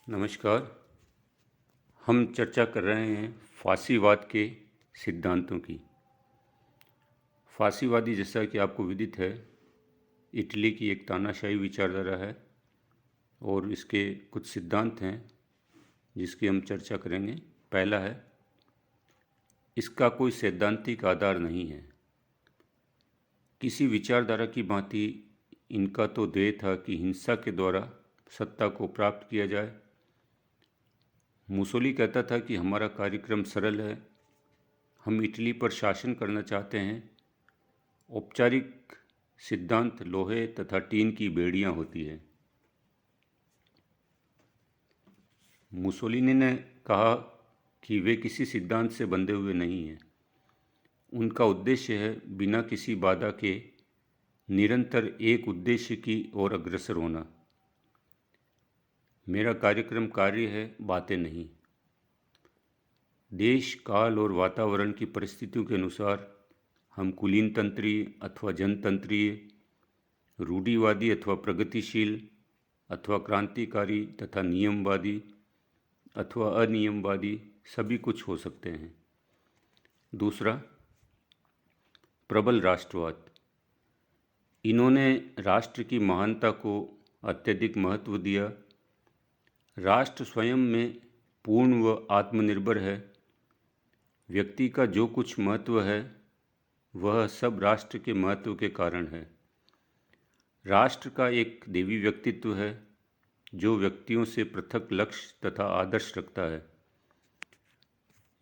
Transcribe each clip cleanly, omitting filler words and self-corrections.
नमस्कार। हम चर्चा कर रहे हैं फासीवाद के सिद्धांतों की। फासीवादी, जैसा कि आपको विदित है, इटली की एक तानाशाही विचारधारा है और इसके कुछ सिद्धांत हैं जिसकी हम चर्चा करेंगे। पहला है, इसका कोई सैद्धांतिक आधार नहीं है। किसी विचारधारा की भांति इनका तो ध्येय था कि हिंसा के द्वारा सत्ता को प्राप्त किया जाए। मुसोली कहता था कि हमारा कार्यक्रम सरल है, हम इटली पर शासन करना चाहते हैं। औपचारिक सिद्धांत लोहे तथा टीन की बेड़ियां होती है। मुसोलिनी ने कहा कि वे किसी सिद्धांत से बंधे हुए नहीं हैं। उनका उद्देश्य है बिना किसी बाधा के निरंतर एक उद्देश्य की ओर अग्रसर होना। मेरा कार्यक्रम कार्य है, बातें नहीं। देश, काल और वातावरण की परिस्थितियों के अनुसार हम कुलीन तंत्रीय अथवा जनतंत्रीय, रूढ़िवादी अथवा प्रगतिशील अथवा क्रांतिकारी तथा नियमवादी अथवा अनियमवादी सभी कुछ हो सकते हैं। दूसरा, प्रबल राष्ट्रवाद। इन्होंने राष्ट्र की महानता को अत्यधिक महत्व दिया। राष्ट्र स्वयं में पूर्ण व आत्मनिर्भर है। व्यक्ति का जो कुछ महत्व है वह सब राष्ट्र के महत्व के कारण है। राष्ट्र का एक देवी व्यक्तित्व है जो व्यक्तियों से पृथक लक्ष्य तथा आदर्श रखता है।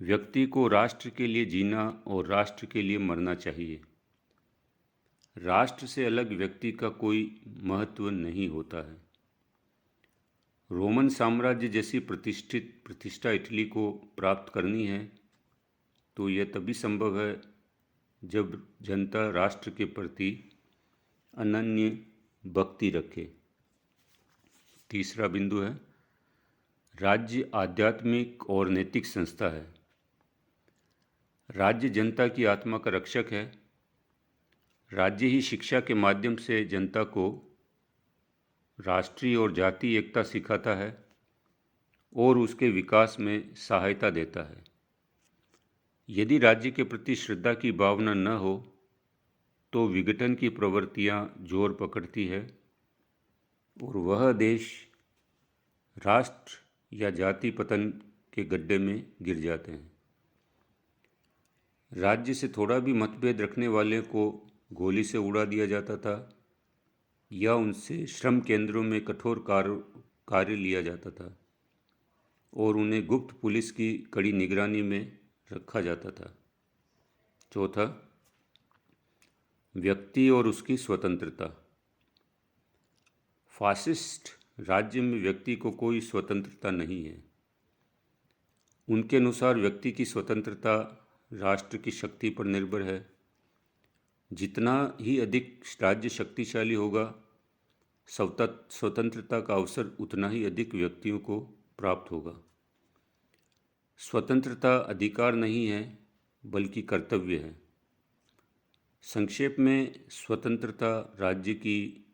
व्यक्ति को राष्ट्र के लिए जीना और राष्ट्र के लिए मरना चाहिए। राष्ट्र से अलग व्यक्ति का कोई महत्व नहीं होता है। रोमन साम्राज्य जैसी प्रतिष्ठा इटली को प्राप्त करनी है तो यह तभी संभव है जब जनता राष्ट्र के प्रति अनन्य भक्ति रखे। तीसरा बिंदु है, राज्य आध्यात्मिक और नैतिक संस्था है। राज्य जनता की आत्मा का रक्षक है। राज्य ही शिक्षा के माध्यम से जनता को राष्ट्रीय और जातीय एकता सिखाता है और उसके विकास में सहायता देता है। यदि राज्य के प्रति श्रद्धा की भावना न हो तो विघटन की प्रवृत्तियां जोर पकड़ती है और वह देश राष्ट्र या जाति पतन के गड्ढे में गिर जाते हैं। राज्य से थोड़ा भी मतभेद रखने वाले को गोली से उड़ा दिया जाता था या उनसे श्रम केंद्रों में कठोर कार्य लिया जाता था और उन्हें गुप्त पुलिस की कड़ी निगरानी में रखा जाता था। चौथा, व्यक्ति और उसकी स्वतंत्रता। फासिस्ट राज्य में व्यक्ति को कोई स्वतंत्रता नहीं है। उनके अनुसार व्यक्ति की स्वतंत्रता राष्ट्र की शक्ति पर निर्भर है। जितना ही अधिक राज्य शक्तिशाली होगा, स्वतंत्रता का अवसर उतना ही अधिक व्यक्तियों को प्राप्त होगा। स्वतंत्रता अधिकार नहीं है बल्कि कर्तव्य है। संक्षेप में, स्वतंत्रता राज्य की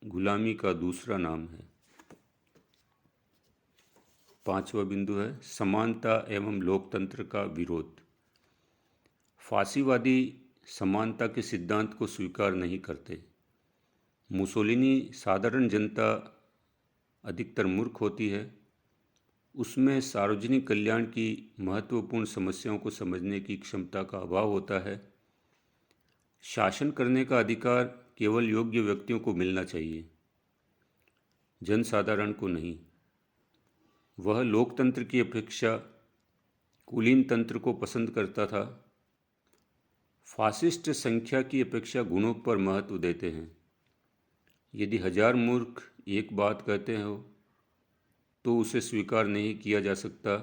गुलामी का दूसरा नाम है। पांचवा बिंदु है, समानता एवं लोकतंत्र का विरोध। फासीवादी समानता के सिद्धांत को स्वीकार नहीं करते। मुसोलिनी साधारण जनता अधिकतर मूर्ख होती है, उसमें सार्वजनिक कल्याण की महत्वपूर्ण समस्याओं को समझने की क्षमता का अभाव होता है। शासन करने का अधिकार केवल योग्य व्यक्तियों को मिलना चाहिए, जनसाधारण को नहीं। वह लोकतंत्र की अपेक्षा कुलीन तंत्र को पसंद करता था। फासिस्ट संख्या की अपेक्षा गुणों पर महत्व देते हैं। यदि 1000 मूर्ख एक बात कहते हो तो उसे स्वीकार नहीं किया जा सकता,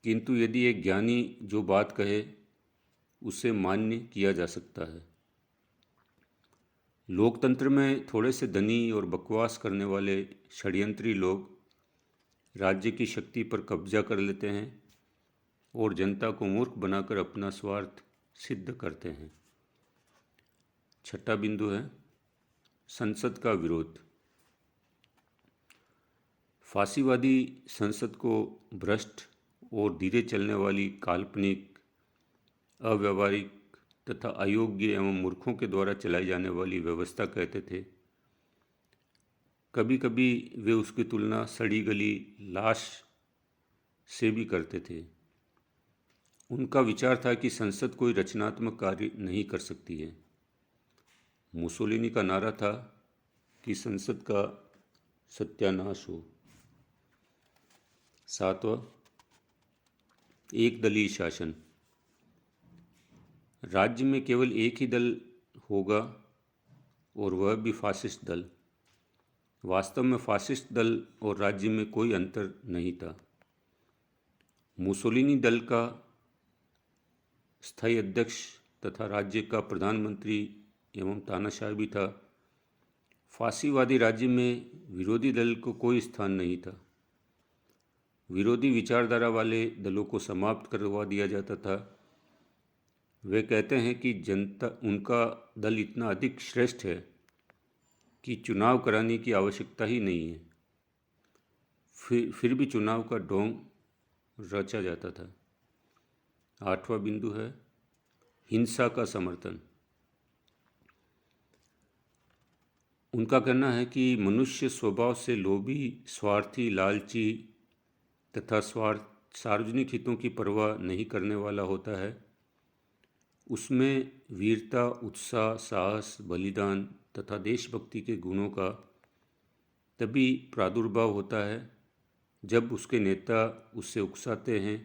किंतु यदि एक ज्ञानी जो बात कहे उसे मान्य किया जा सकता है। लोकतंत्र में थोड़े से धनी और बकवास करने वाले षड्यंत्री लोग राज्य की शक्ति पर कब्जा कर लेते हैं और जनता को मूर्ख बनाकर अपना स्वार्थ सिद्ध करते हैं। छठा बिंदु है, संसद का विरोध। फांसीवादी संसद को भ्रष्ट और धीरे चलने वाली, काल्पनिक, अव्यावहारिक तथा अयोग्य एवं मूर्खों के द्वारा चलाई जाने वाली व्यवस्था कहते थे। कभी कभी वे उसकी तुलना सड़ी गली लाश से भी करते थे। उनका विचार था कि संसद कोई रचनात्मक कार्य नहीं कर सकती है। मुसोलिनी का नारा था कि संसद का सत्यानाश हो। 7वां, एक दलीय शासन। राज्य में केवल एक ही दल होगा और वह भी फासिस्ट दल। वास्तव में फासिस्ट दल और राज्य में कोई अंतर नहीं था। मुसोलिनी दल का स्थायी अध्यक्ष तथा राज्य का प्रधानमंत्री एवं तानाशाह भी था। फांसीवादी राज्य में विरोधी दल को कोई स्थान नहीं था। विरोधी विचारधारा वाले दलों को समाप्त करवा दिया जाता था। वे कहते हैं कि जनता, उनका दल इतना अधिक श्रेष्ठ है कि चुनाव कराने की आवश्यकता ही नहीं है। फिर भी चुनाव का ढोंग रचा जाता था। 8वां बिंदु है हिंसा का समर्थन। उनका कहना है कि मनुष्य स्वभाव से लोभी, स्वार्थी, लालची तथा सार्वजनिक हितों की परवाह नहीं करने वाला होता है। उसमें वीरता, उत्साह, साहस, बलिदान तथा देशभक्ति के गुणों का तभी प्रादुर्भाव होता है जब उसके नेता उससे उकसाते हैं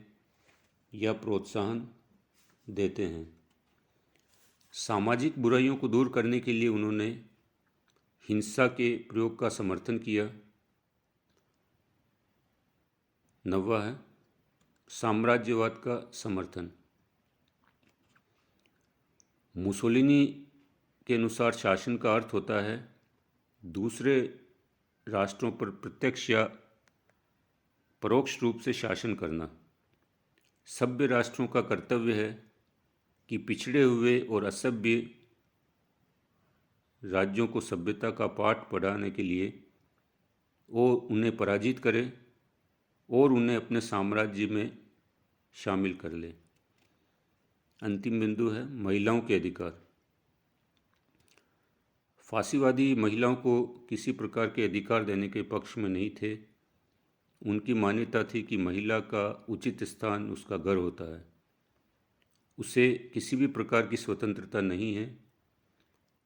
या प्रोत्साहन देते हैं। सामाजिक बुराइयों को दूर करने के लिए उन्होंने हिंसा के प्रयोग का समर्थन किया। 9वां है साम्राज्यवाद का समर्थन। मुसोलिनी के अनुसार शासन का अर्थ होता है दूसरे राष्ट्रों पर प्रत्यक्ष या परोक्ष रूप से शासन करना। सभ्य राष्ट्रों का कर्तव्य है कि पिछड़े हुए और असभ्य राज्यों को सभ्यता का पाठ पढ़ाने के लिए वो उन्हें पराजित करे और उन्हें अपने साम्राज्य में शामिल कर ले। अंतिम बिंदु है महिलाओं के अधिकार। फांसीवादी महिलाओं को किसी प्रकार के अधिकार देने के पक्ष में नहीं थे। उनकी मान्यता थी कि महिला का उचित स्थान उसका घर होता है। उसे किसी भी प्रकार की स्वतंत्रता नहीं है,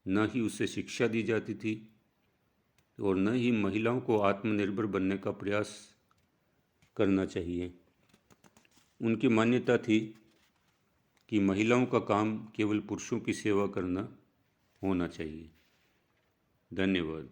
न ही उसे शिक्षा दी जाती थी और न ही महिलाओं को आत्मनिर्भर बनने का प्रयास करना चाहिए। उनकी मान्यता थी कि महिलाओं का काम केवल पुरुषों की सेवा करना होना चाहिए। धन्यवाद।